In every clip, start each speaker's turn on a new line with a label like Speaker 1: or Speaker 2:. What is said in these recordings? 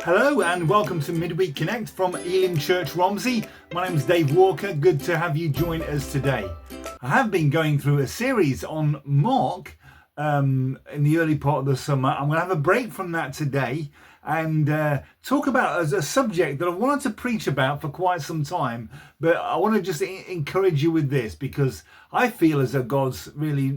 Speaker 1: Hello and welcome to Midweek Connect from Elim Church Romsey. My name is Dave Walker. Good to have you join us today. I have been going through a series on Mark in the early part of the summer. I'm going to have a break from that today and talk about as a subject that I wanted to preach about for quite some time, but I want to just encourage you with this because I feel as though God's really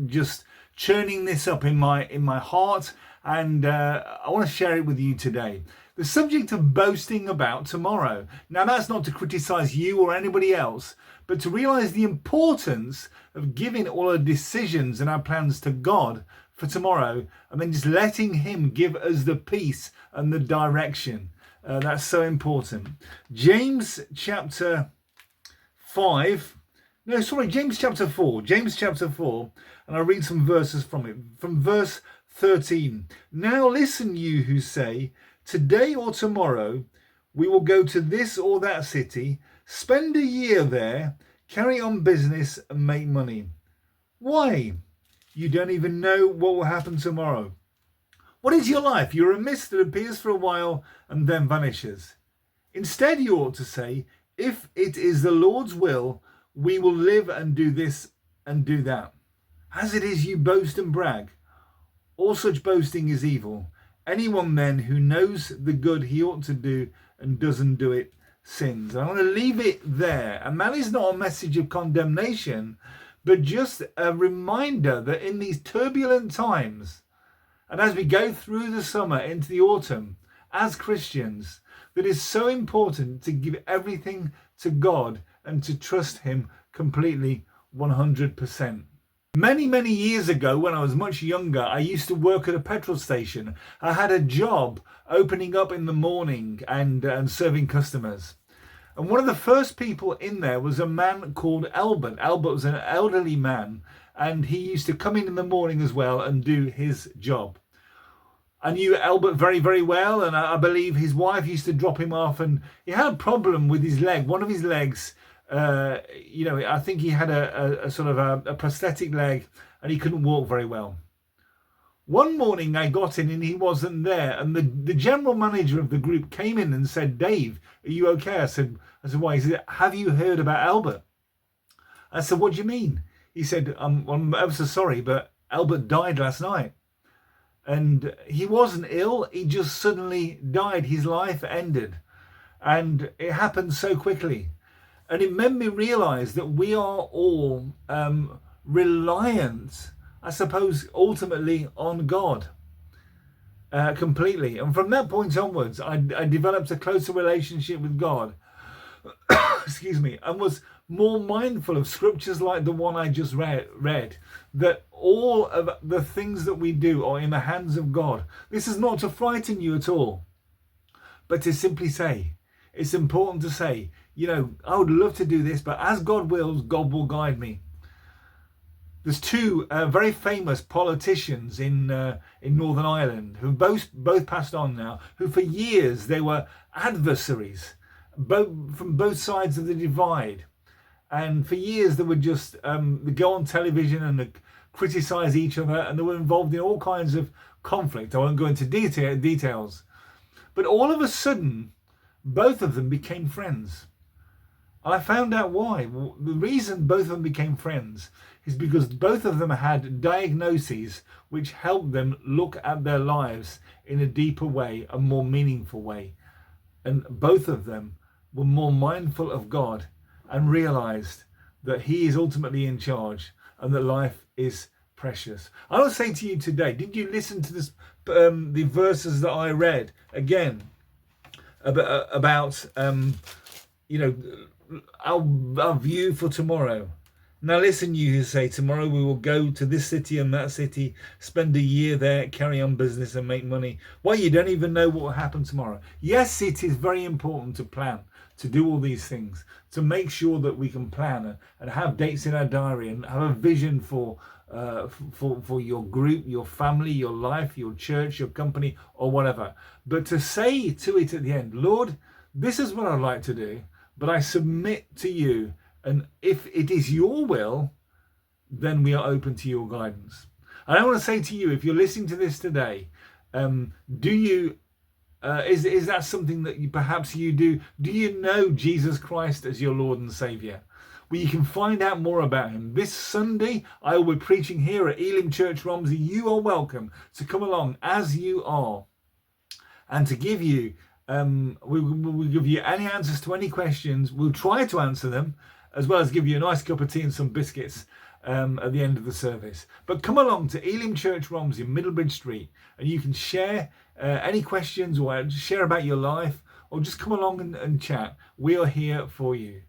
Speaker 1: just churning this up in my heart, and I want to share it with you today. The subject of boasting about tomorrow. Now, that's not to criticize you or anybody else, but to realize the importance of giving all our decisions and our plans to God for tomorrow, and then just letting Him give us the peace and the direction. That's so important. James chapter 4. James chapter 4, and I'll read some verses from it. From verse 13. Now listen, you who say, today or tomorrow we will go to this or that city, spend a year there, carry on business and make money. Why? You don't even know what will happen tomorrow. What is your life? You're a mist that appears for a while and then vanishes. Instead, you ought to say, if it is the Lord's will, we will live and do this and do that. As it is, you boast and brag. All such boasting is evil. Anyone then who knows the good he ought to do and doesn't do it sins. I want to leave it there. And that is not a message of condemnation, but just a reminder that in these turbulent times, and as we go through the summer into the autumn, as Christians, that it's so important to give everything to God and to trust Him completely 100%. Many years ago, when I was much younger, I used to work at a petrol station. I had a job opening up in the morning and serving customers. And one of the first people in there was a man called Albert. Albert was an elderly man, and he used to come in the morning as well and do his job. I knew Albert very well, and I believe his wife used to drop him off, and he had a problem with his leg. One of his legs, I think he had a sort of a prosthetic leg, and he couldn't walk very well. One morning I got in and he wasn't there, and the general manager of the group came in and said, "Dave, are you okay?" I said, "Why?" He said, "Have you heard about Albert?" I said, "What do you mean?" He said, I'm ever so sorry, but Albert died last night. And he wasn't ill, he just suddenly died. His life ended. And it happened so quickly. And it made me realize that we are all reliant, I suppose, ultimately on God. Completely. And from that point onwards, I developed a closer relationship with God. Excuse me. And was more mindful of scriptures like the one I just read, that all of the things that we do are in the hands of God. This is not to frighten you at all, but to simply say, it's important to say, I would love to do this, but as God wills, God will guide me. There's two very famous politicians in Northern Ireland who both passed on now, who for years they were adversaries, from both sides of the divide. And for years they would just go on television and criticize each other, and they were involved in all kinds of conflict. I won't go into details. But all of a sudden, both of them became friends. And I found out why. Well, the reason both of them became friends is because both of them had diagnoses which helped them look at their lives in a deeper way, a more meaningful way. And both of them were more mindful of God and realized that He is ultimately in charge and that life is precious. I want to say to you today, did you listen to this, the verses that I read again about our view for tomorrow? Now listen, you who say, tomorrow we will go to this city and that city, spend a year there, carry on business and make money. Well, you don't even know what will happen tomorrow. Yes, it is very important to plan, to do all these things, to make sure that we can plan and have dates in our diary and have a vision for your group, your family, your life, your church, your company, or whatever. But to say to it at the end, Lord, this is what I'd like to do, but I submit to you. And if it is your will, then we are open to your guidance. And I want to say to you, if you're listening to this today, do you Is that something that perhaps you do? Do you know Jesus Christ as your Lord and Saviour? Well, you can find out more about him. This Sunday, I will be preaching here at Elim Church Romsey. You are welcome to come along as you are, and to give you, we'll give you any answers to any questions. We'll try to answer them, as well as give you a nice cup of tea and some biscuits at the end of the service. But come along to Elim Church Romsey, Middlebridge Street, and you can share any questions, or just share about your life, or just come along and chat. We are here for you.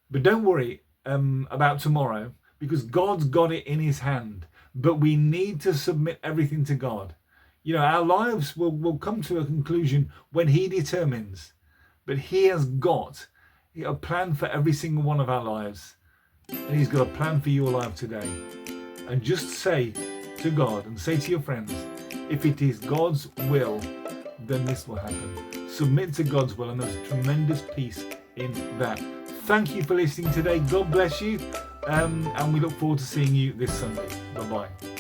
Speaker 1: But don't worry about tomorrow, because God's got it in his hand. But we need to submit everything to God. You know, our lives will come to a conclusion when he determines. But he has got a plan for every single one of our lives. And he's got a plan for your life today. And just say to God and say to your friends, if it is God's will, then this will happen. Submit to God's will, and there's tremendous peace in that. Thank you for listening today. God bless you. And we look forward to seeing you this Sunday. Bye-bye.